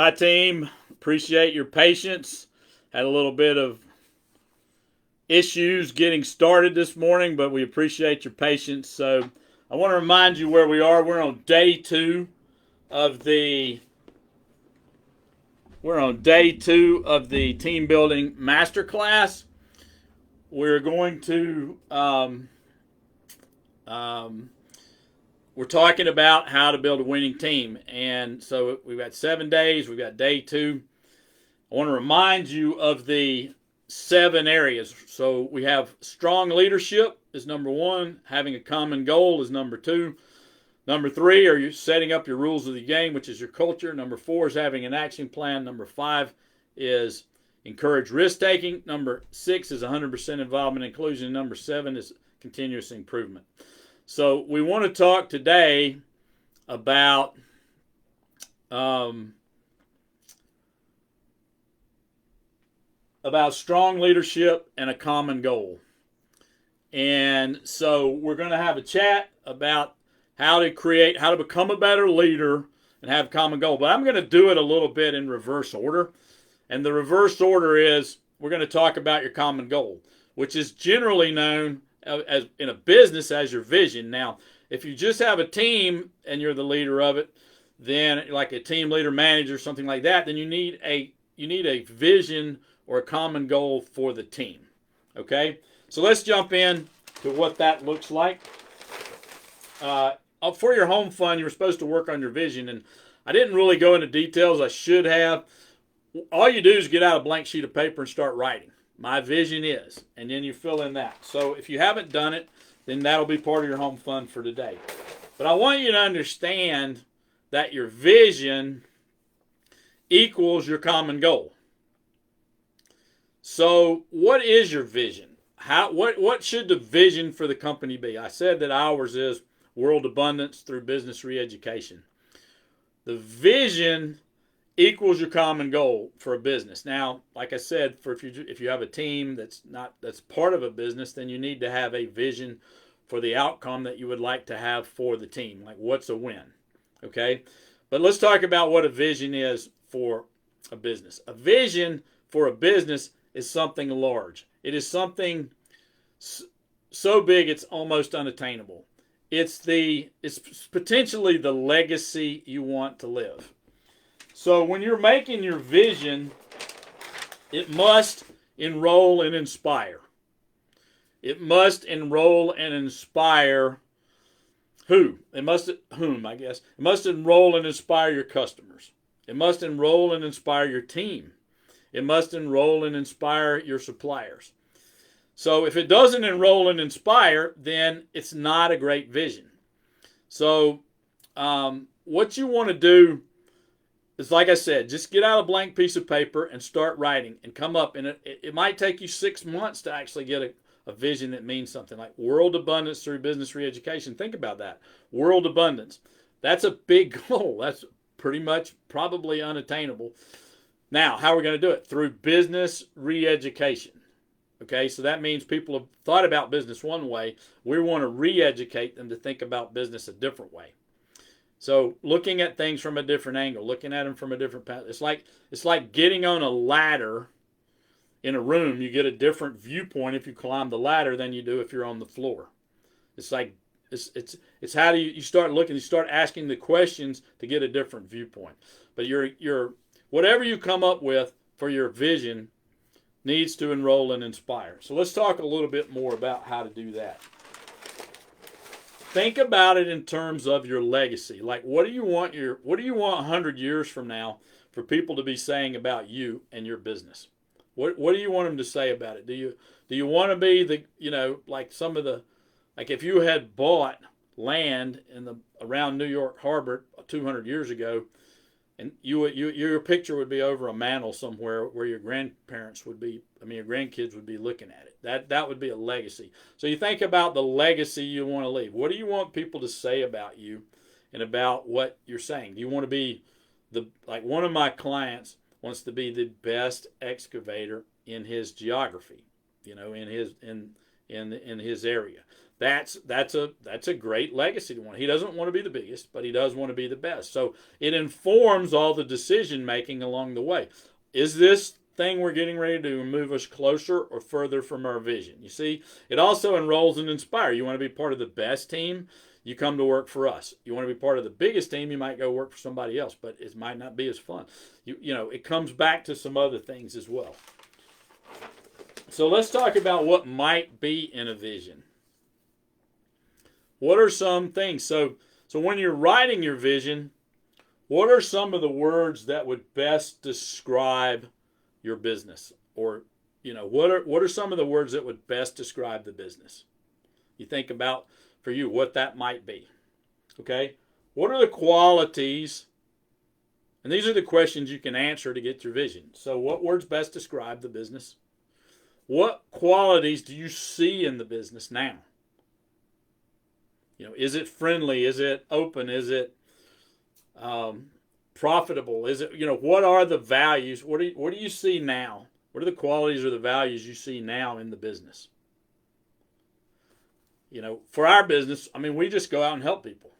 Hi, team. Appreciate your patience. Had a little bit of issues getting started this morning, but we appreciate your patience. So I want to remind you where we are. Of the we're on day two of the team building masterclass. We're going to we're talking about how to build a winning team, and so we've got 7 days. We've got day two. I want to remind you of the 7 areas. So we have strong leadership is number 1. Having a common goal is number 2. Number 3 are you setting up your rules of the game, which is your culture. Number 4 is having an action plan. Number 5 is encourage risk taking. Number 6 is 100% involvement and inclusion. And number 7 is continuous improvement. So we want to talk today about strong leadership and a common goal. And so we're going to have a chat about how to become a better leader and have a common goal. But I'm going to do it a little bit in reverse order. And the reverse order is we're going to talk about your common goal, which is generally known as in a business as your vision. Now, if you just have a team and you're the leader of it, then like a team leader, manager, something like that, then you need a vision or a common goal for the team. Okay? So let's jump in to what that looks like. For your home fund, you were supposed to work on your vision, and I didn't really go into details. I should have. All you do is get out a blank sheet of paper and start writing. My vision is, and then you fill in that. So if you haven't done it, then that'll be part of your home fund for today. But I want you to understand that your vision equals your common goal. So what is your vision? What should the vision for the company be? I said that ours is world abundance through business re-education. The vision equals your common goal for a business. Now, like I said, if you have a team that's part of a business, then you need to have a vision for the outcome that you would like to have for the team. Like, what's a win? Okay? But let's talk about what a vision is for a business. A vision for a business is something large. It is something so big it's almost unattainable. It's potentially the legacy you want to live. So when you're making your vision, it must enroll and inspire. It must enroll and inspire who? Whom, I guess. It must enroll and inspire your customers. It must enroll and inspire your team. It must enroll and inspire your suppliers. So if it doesn't enroll and inspire, then it's not a great vision. So what you want to do is, like I said, just get out a blank piece of paper and start writing and come up. And it might take you 6 months to actually get a vision that means something like world abundance through business re-education. Think about that. World abundance. That's a big goal. That's pretty much probably unattainable. Now, how are we going to do it? Through business re-education. Okay, so that means people have thought about business one way. We want to re-educate them to think about business a different way. So looking at things from a different angle, looking at them from a different path. It's like getting on a ladder in a room. You get a different viewpoint if you climb the ladder than you do if you're on the floor. It's like it's how do you start looking? You start asking the questions to get a different viewpoint. But your whatever you come up with for your vision needs to enroll and inspire. So let's talk a little bit more about how to do that. Think about it in terms of your legacy. Like, what do you want 100 years from now for people to be saying about you and your business? What do you want them to say about it? Do you want to be like if you had bought land around New York Harbor 200 years ago, and your picture would be over a mantle somewhere where your grandkids would be looking at it. That would be a legacy. So you think about the legacy you want to leave. What do you want people to say about you and about what you're saying? Do you want to be one of my clients wants to be the best excavator in his geography, in in his area. That's a great legacy to want. He doesn't want to be the biggest, but he does want to be the best. So it informs all the decision making along the way. Is this thing we're getting ready to move us closer or further from our vision? You see, it also enrolls and inspires. You want to be part of the best team, you come to work for us. You want to be part of the biggest team, you might go work for somebody else, but it might not be as fun. You know, it comes back to some other things as well. So let's talk about what might be in a vision. What are some things? So when you're writing your vision, what are some of the words that would best describe your business? Or, you know, what are some of the words that would best describe the business? You think about, for you, what that might be. Okay? What are the qualities? And these are the questions you can answer to get your vision. So what words best describe the business? What qualities do you see in the business now? You know, is it friendly? Is it open? Is it profitable? Is it, you know, what are the values? What do you see now? What are the qualities or the values you see now in the business? You know, for our business, I mean, we just go out and help people.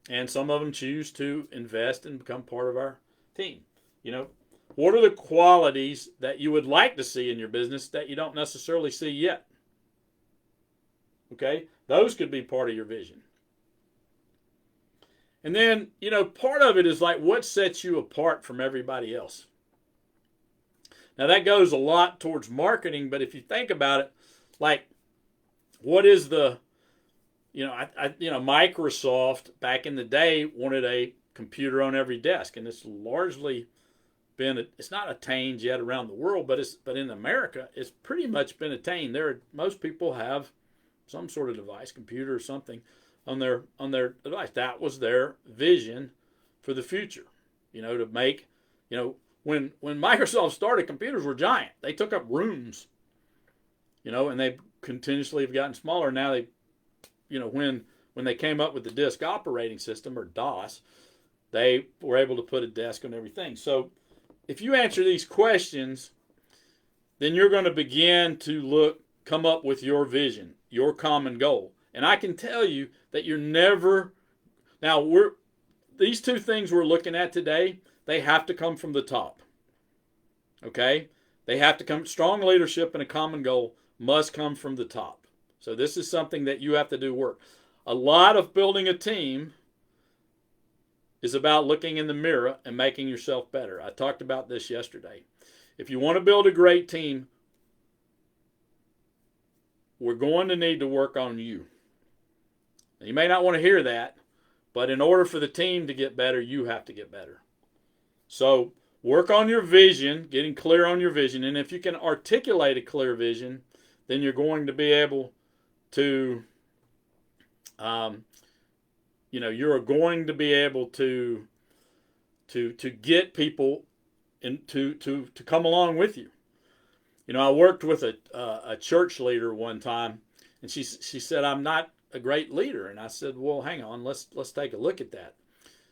And some of them choose to invest and become part of our team. You know, what are the qualities that you would like to see in your business that you don't necessarily see yet? Okay? Those could be part of your vision. And then, you know, part of it is like what sets you apart from everybody else. Now, that goes a lot towards marketing, but if you think about it, like, what is the, you know, Microsoft back in the day wanted a computer on every desk, and it's largely been, it's not attained yet around the world, but in America, it's pretty much been attained. Most people have some sort of device, computer or something, on their device. That was their vision for the future. You know, to make, you know, when Microsoft started, computers were giant. They took up rooms. You know, and they continuously have gotten smaller. Now they, you know, when they came up with the disk operating system, or DOS, they were able to put a desk on everything. So if you answer these questions, then you're going to begin to come up with your vision, your common goal. And I can tell you that you're never, now these two things we're looking at today, they have to come from the top. Okay? They have to come, strong leadership and a common goal must come from the top. So this is something that you have to do work. A lot of building a team is about looking in the mirror and making yourself better. I talked about this yesterday. If you want to build a great team, we're going to need to work on you. Now, you may not want to hear that, but in order for the team to get better, you have to get better. So work on your vision, getting clear on your vision. And if you can articulate a clear vision, then you're going to be able to, you're going to be able to get people to come along with you. You know, I worked with a church leader one time, and she said, "I'm not a great leader." And I said, "Well, hang on, let's take a look at that."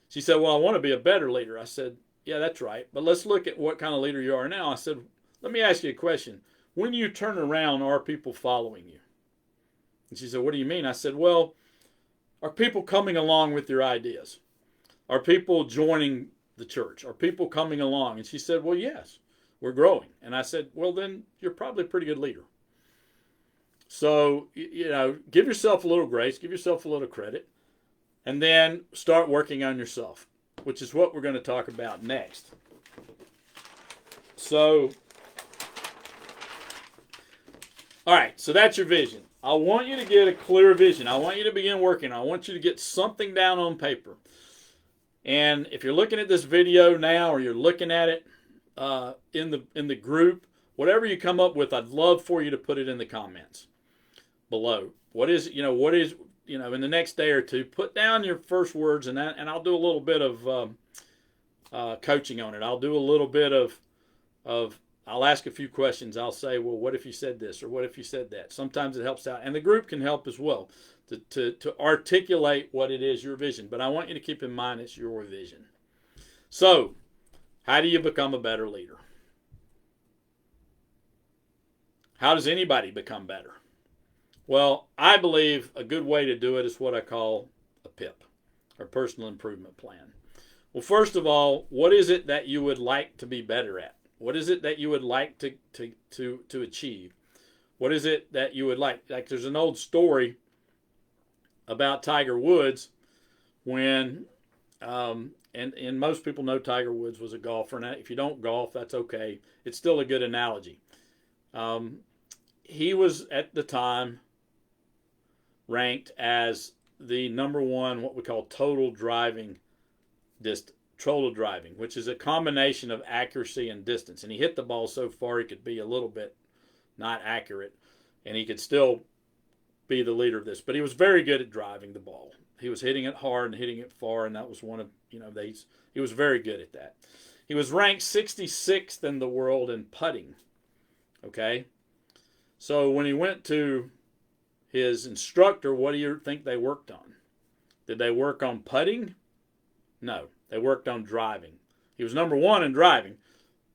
She said, "Well, I want to be a better leader." I said, "Yeah, that's right, but let's look at what kind of leader you are now." I said, "Let me ask you a question. When you turn around, are people following you?" And she said, "What do you mean?" I said, "Well, are people coming along with your ideas? Are people joining the church? Are people coming along?" And she said, "Well, yes, we're growing." And I said, "Well, then you're probably a pretty good leader." So, give yourself a little grace, give yourself a little credit, and then start working on yourself, which is what we're going to talk about next. So, all right, so that's your vision. I want you to get a clear vision. I want you to begin working. I want you to get something down on paper. And if you're looking at this video now, or you're looking at it in the group, whatever you come up with, I'd love for you to put it in the comments below. What is in the next day or two, put down your first words, and I'll do a little bit of coaching on it. I'll do a little bit of I'll ask a few questions. I'll say, well, what if you said this, or what if you said that? Sometimes it helps out, and the group can help as well to articulate what it is, your vision. But I want you to keep in mind it's your vision. So, how do you become a better leader? How does anybody become better? Well, I believe a good way to do it is what I call a PIP, or personal improvement plan. Well, first of all, what is it that you would like to be better at? What is it that you would like to achieve? What is it that you would like? Like, there's an old story about Tiger Woods when, and most people know Tiger Woods was a golfer. And if you don't golf, that's okay. It's still a good analogy. He was at the time ranked as the number one, what we call total driving, which is a combination of accuracy and distance. And he hit the ball so far he could be a little bit not accurate, and he could still be the leader of this. But he was very good at driving the ball. He was hitting it hard and hitting it far, and that was one of, he was very good at that. He was ranked 66th in the world in putting. Okay? So when he went to his instructor, what do you think they worked on? Did they work on putting? No, they worked on driving. He was number one in driving,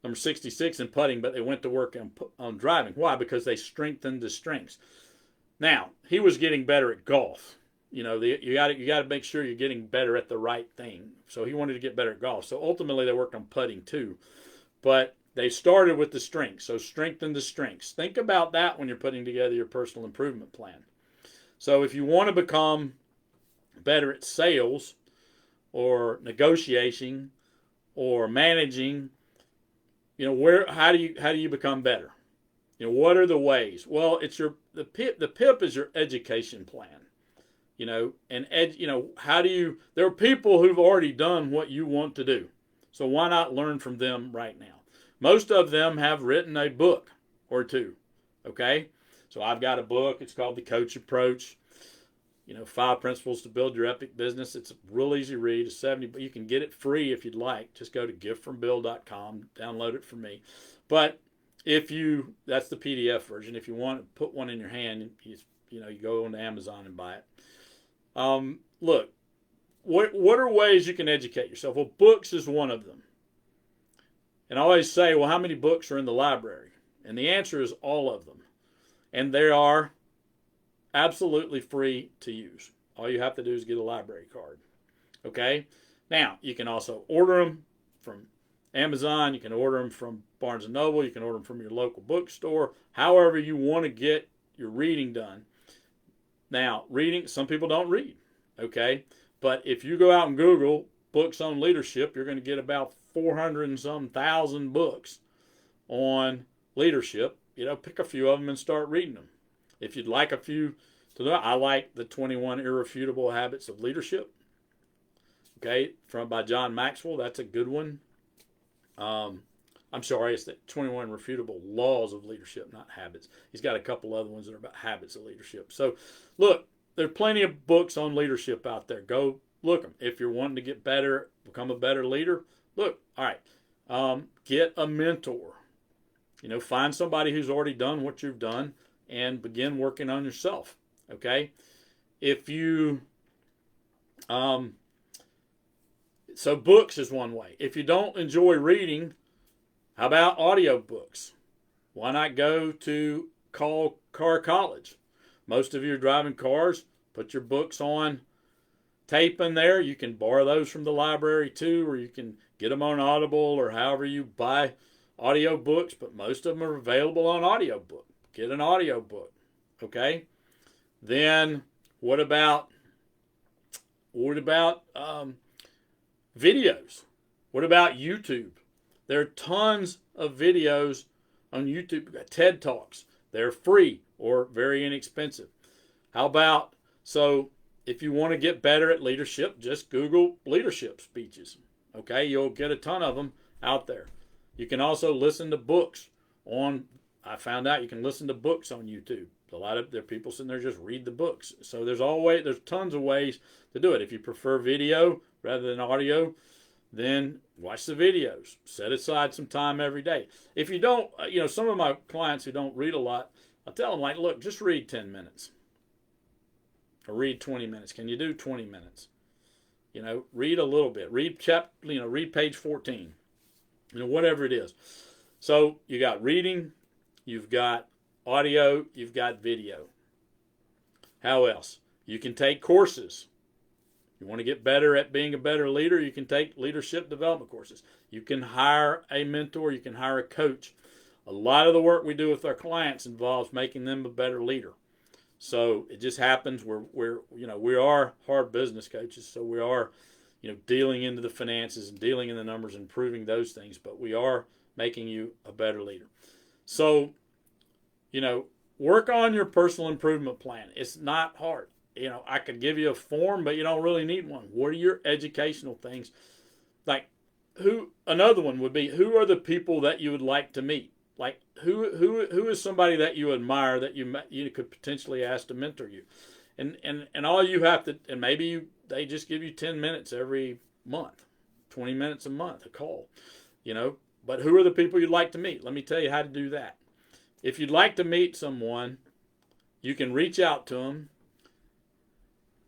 number 66 in putting, but they went to work on driving. Why? Because they strengthened the strengths. Now, he was getting better at golf. You got to make sure you're getting better at the right thing. So he wanted to get better at golf. So ultimately they worked on putting too. But they started with the strengths. So strengthen the strengths. Think about that when you're putting together your personal improvement plan. So if you want to become better at sales or negotiating or managing, how do you become better? What are the ways? Well, it's the PIP is your education plan. There are people who've already done what you want to do. So why not learn from them right now? Most of them have written a book or two. Okay? So I've got a book. It's called The Coach Approach. 5 Principles to Build Your Epic Business. It's a real easy read. It's 70, but you can get it free if you'd like. Just go to giftfrombill.com, download it from me. But that's the PDF version. If you want to put one in your hand, you go on Amazon and buy it. Look, what are ways you can educate yourself? Well, books is one of them. And I always say, well, how many books are in the library? And the answer is all of them. And they are absolutely free to use. All you have to do is get a library card. Okay? Now, you can also order them from Amazon. You can order them from Barnes & Noble. You can order them from your local bookstore. However you want to get your reading done. Now, reading, some people don't read. Okay? But if you go out and Google books on leadership, you're going to get about 400 and some thousand books on leadership. Pick a few of them and start reading them. If you'd like a few to know, I like the 21 Irrefutable Habits of Leadership. Okay, by John Maxwell. That's a good one. I'm sorry, it's the 21 Irrefutable Laws of Leadership, not habits. He's got a couple other ones that are about habits of leadership. So, look, there's plenty of books on leadership out there. Go look them. If you're wanting to get better, become a better leader, look. All right, get a mentor. Find somebody who's already done what you've done and begin working on yourself. Okay, so books is one way. If you don't enjoy reading, how about audiobooks? Why not go to Car College? Most of you are driving cars. Put your books on tape in there. You can borrow those from the library too, or you can get them on Audible or however you buy audiobooks, but most of them are available on audiobook. Get an audiobook. Okay? Then what about videos? What about YouTube? There are tons of videos on YouTube. We've got TED Talks. They're free or very inexpensive. How about, so if you want to get better at leadership, just Google leadership speeches. Okay? You'll get a ton of them out there. You can also listen to books I found out you can listen to books on YouTube. There are people sitting there just read the books. So there's tons of ways to do it. If you prefer video rather than audio, then watch the videos. Set aside some time every day. If you don't, some of my clients who don't read a lot, I tell them, look, just read 10 minutes. Or read 20 minutes. Can you do 20 minutes? Read a little bit. Read page 14. Whatever it is. So you got reading, you've got audio, you've got video. How else? You can take courses. You want to get better at being a better leader, you can take leadership development courses. You can hire a mentor. You can hire a coach. A lot of the work we do with our clients involves making them a better leader. So it just happens we are hard business coaches, so we are dealing into the finances and dealing in the numbers and improving those things, but we are making you a better leader. So work on your personal improvement plan. It's not hard. I could give you a form, but you don't really need one. What are your educational things? Like another one would be, who are the people that you would like to meet? Like who is somebody that you admire that you could potentially ask to mentor you? And all you have to, and maybe they just give you 10 minutes every month, 20 minutes a month, a call, but who are the people you'd like to meet? Let me tell you how to do that. If you'd like to meet someone, you can reach out to them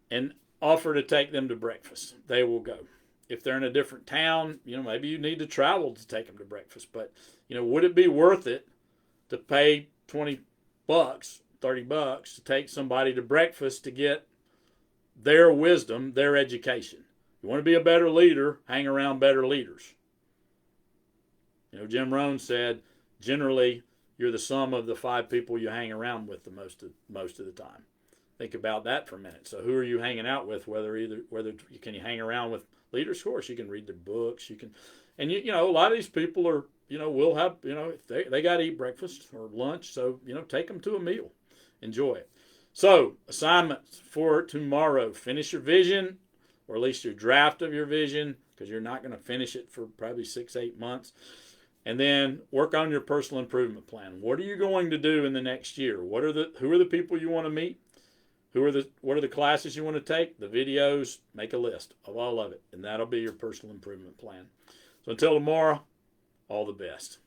and offer to take them to breakfast. They will go. If they're in a different town, maybe you need to travel to take them to breakfast. But, would it be worth it to pay $20, $30 to take somebody to breakfast to get their wisdom, their education? You want to be a better leader, hang around better leaders. Jim Rohn said, generally, you're the sum of the 5 people you hang around with the most of the time. Think about that for a minute. So who are you hanging out with? Whether can you hang around with leaders? Of course, you can read their books. You can, and a lot of these people are, will have, if they got to eat breakfast or lunch. So, take them to a meal. Enjoy it. So assignments for tomorrow: finish your vision, or at least your draft of your vision, because you're not going to finish it for probably 6-8 months. And then work on your personal improvement plan. What are you going to do in the next year? Who are the people you want to meet? What are the classes you want to take? The videos, make a list of all of it. And that'll be your personal improvement plan. So until tomorrow, all the best.